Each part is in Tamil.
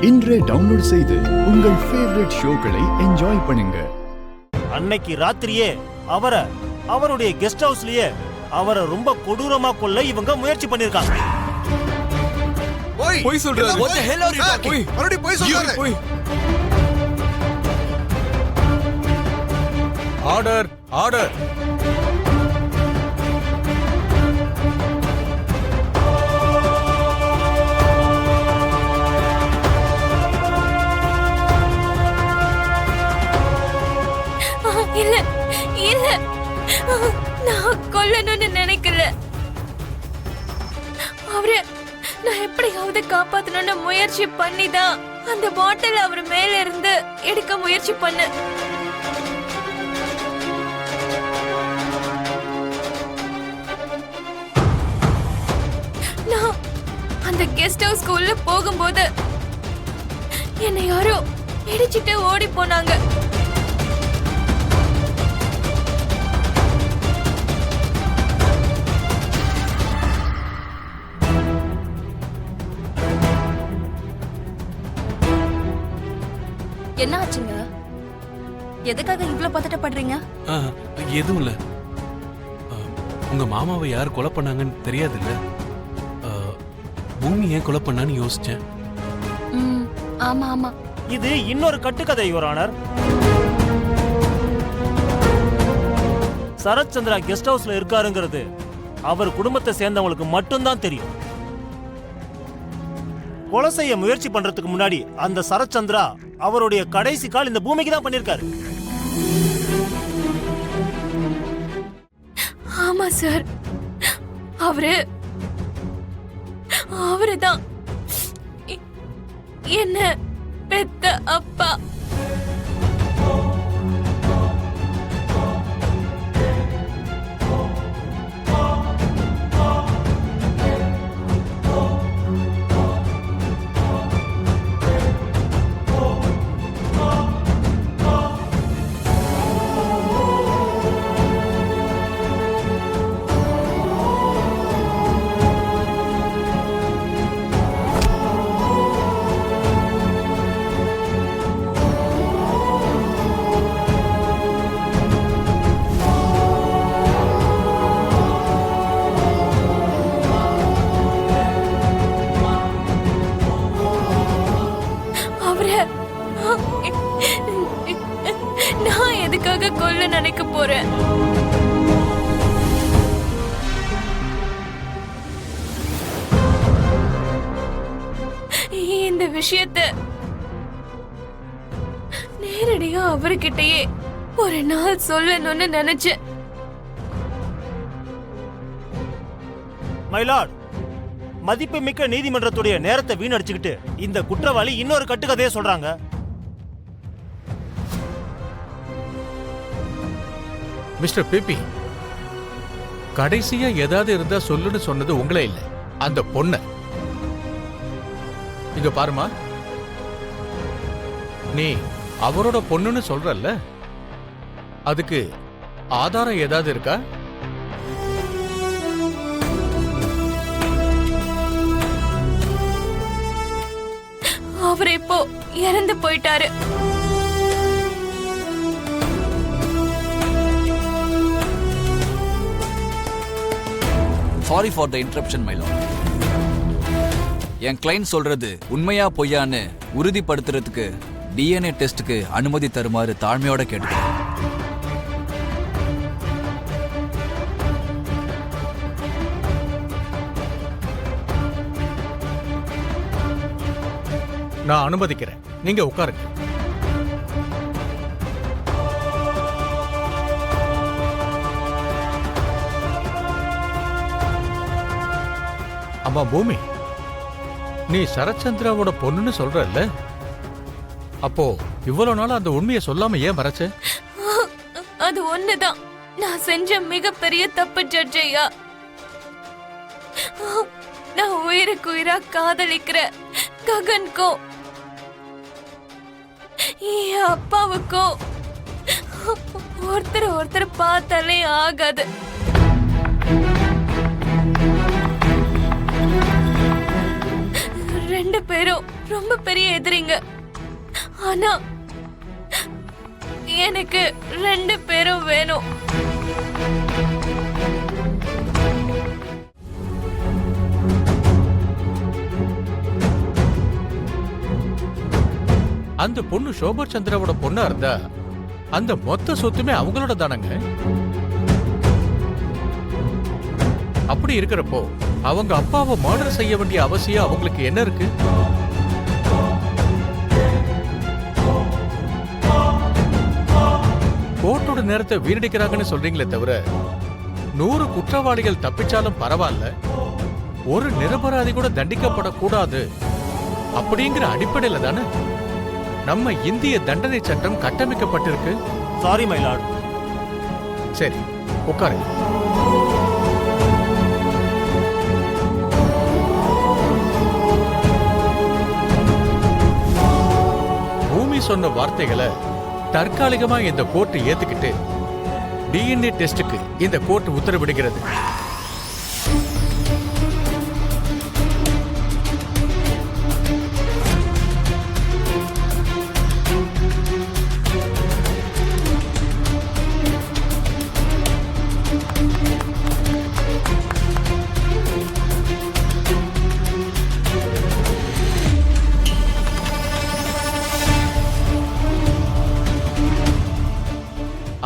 இன்றே டவுன்லோட் செய்து உங்கள் ஃபேவரட் ஷோக்களை என்ஜாய் பண்ணுங்க. அன்னைக்கு ராத்திரியே அவருடைய கெஸ்ட் ஹவுஸ்லயே அவரை ரொம்ப கொடூரமா கொல்ல இவங்க முயற்சி பண்ணிருக்காங்க. போய் சொல்றாரு. What the hell are you talking? மறுபடியும் போய் சொல்றாரு. Order order. இல்ல இல்ல, நான் கொல்லணும்னு நினைக்கல. அவரை நான் எப்படியாவது காப்பாத்தணும்னு முயற்சி பண்ணிதான் அந்த பாட்டில் அவர் மேல இருந்து எடுக்க முயற்சி பண்ண. நான் அந்த கெஸ்ட் ஹவுஸ்க்கு உள்ள போகும்போது என்னை யாரோ இடிச்சிட்டு ஓடி போனாங்க. என்ன ஆச்சுங்க? எதுக்காக இவ்வளவு பதட்டப்படுறீங்க? எதுவும் இல்ல. உங்க மாமாவை யார் கொலை பண்ணாங்கன்னு தெரியாது இல்ல. பூமி ஏன் கொலை பண்ணான்னு யோசிச்சேன். ஆமா ஆமா, இது இன்னொரு கட்டுக்கதை யுவர் ஆனர். சரத்சந்திரா கெஸ்ட் ஹவுஸ்ல இருக்காருங்கிறது அவர் குடும்பத்தை சேர்ந்தவங்களுக்கு மட்டும்தான் தெரியும். கொலை செய்ய முயற்சி பண்றதுக்கு முன்னாடி அந்த சரத்சந்திரா அவருடைய கடைசி கால் இந்த பூமிக்கு தான் பண்ணிருக்காரு. ஆமா சார், அவருதான் என்ன பெத்த அப்பா. நான் எதுக்காக கொல்ல நினைக்க போறேன்? இந்த விஷயத்தை நேரடியா அவர்கிட்டயே ஒரு நாள் சொல்லணும்னு நினைச்சேன். மை லார்ட், மதிப்புமிக்க நீதிமன்றத்துடைய நேரத்தை வீணடிச்சுக்கிட்டு இந்த குற்றவாளி இன்னொரு கட்டுக்கதையை சொல்றாங்க. மிஸ்டர் பிபி, கடைசியா ஏதாவது இருந்தா சொல்லுன்னு சொன்னது உங்களே இல்ல, அந்த பொண்ண. இங்க பாருமா, நீ அவரோட பொண்ணுன்னு சொல்றல்ல, அதுக்கு ஆதாரம் ஏதாவது இருக்கா? அவர் இப்போ இறந்து போயிட்டாரு. Sorry for the interruption, my lord. N client சொல்றது உண்மையா பொய்யான்னு உறுதிப்படுத்துறதுக்கு DNA டெஸ்டுக்கு அனுமதி தருமாறு தாழ்மையோட கேட்டுக்கிறேன். நான் அனுமதிக்கிறேன், நீங்க உட்காருங்க. அம்மா பூமி, நீ சரத்சந்திராவோட பொண்ணுன்னு சொல்றல்ல, அப்போ இவ்வளவு நாள் அந்த உண்மையை சொல்லாம ஏன் மறைச்ச? அது ஒண்ணுதான் நான் செஞ்ச மிகப்பெரிய தப்பு ஜட்ஜ் ஐயா. நான் உயிருக்கு உயிரா காதலிக்கிற ககன்கோ என் அப்பாவுக்கோ ஒருத்தர் பார்த்தாலே ஆகாது. ரெண்டு பேரும் ரொம்ப பெரிய எதிரிங்க. ஆனா எனக்கு 2 பேரும் வேணும். அந்த பொண்ணு சோபா சந்திராவோட பொண்ணா இருந்தா அந்த மொத்த சொத்துமே அவங்களோட தானங்க. அப்படி இருக்கிறப்போ அவங்க அப்பாவை மர்டர் செய்ய வேண்டிய அவசியம் அவங்களுக்கு என்ன இருக்கு? கோர்ட்டோட நேரத்தை வீணடிக்கிறாங்கன்னு சொல்றீங்களே தவிர 100 குற்றவாளிகள் தப்பிச்சாலும் பரவாயில்ல, ஒரு நிரபராதி கூட தண்டிக்கப்படக்கூடாது அப்படிங்கிற அடிப்படையில தானே நம்ம இந்திய தண்டனை சட்டம் கட்டமைக்கப்பட்டிருக்கு. Sorry my Lord. சரி, உட்காருங்க. பூமி சொன்ன வார்த்தைகளை தற்காலிகமா இந்த கோர்ட் ஏத்துக்கிட்டு டிஎன்ஏ டெஸ்டுக்கு இந்த கோர்ட் உத்தரவிடுகிறது.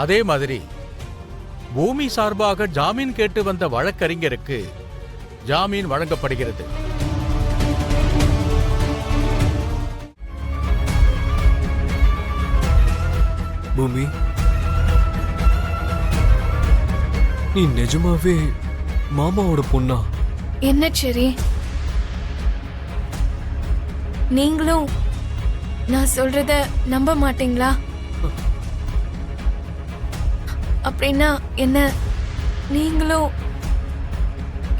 அதே மாதிரி பூமி சார்பாக ஜாமீன் கேட்டு வந்த வழக்கறிஞருக்கு ஜாமீன் வழங்கப்படுகிறது. பூமி, நீ நிஜமாவே மாமாவோட பொண்ணா? என்ன சரி, நீங்களும் நான் சொல்றத நம்ப மாட்டீங்களா? அப்படின்னா என்ன, நீங்களும்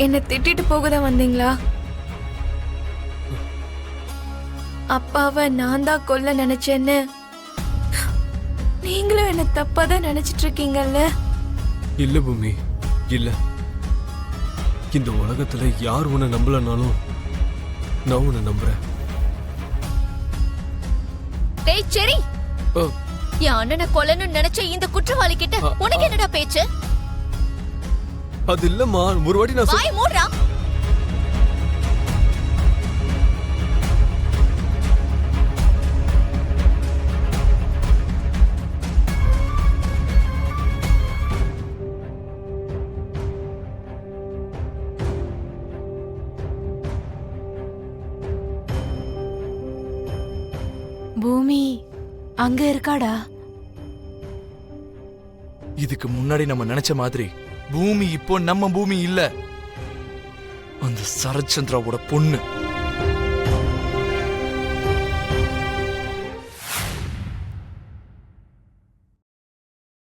என்ன திட்டிட்டு போகதான் வந்தீங்களா? அப்பாவை நான் தான் கொல்ல நினைச்சேன்னு நீங்களும் என்ன தப்பாதான் நினைச்சிட்டு இருக்கீங்கல்ல? இல்ல பூமி, இல்ல. இந்த உலகத்துல யார் உன்னை நம்பலனாலும் நான் உன்னை நம்புறேன். டேய் செரி, என் அண்ணனை கொல்லணும்னு நினைச்ச இந்த குற்றவாளி கிட்ட உனக்கு என்னடா பேச்சு? அது இல்லம்மா, ஒரு வாட்டி நான் வாய் மூடுறா. பூமி அங்க இருக்காடா? இதுக்கு முன்னாடி நம்ம நினைச்ச மாதிரி பூமி இப்போ நம்ம பூமி இல்ல, அந்த சரத்சந்திராவோட பொண்ணு.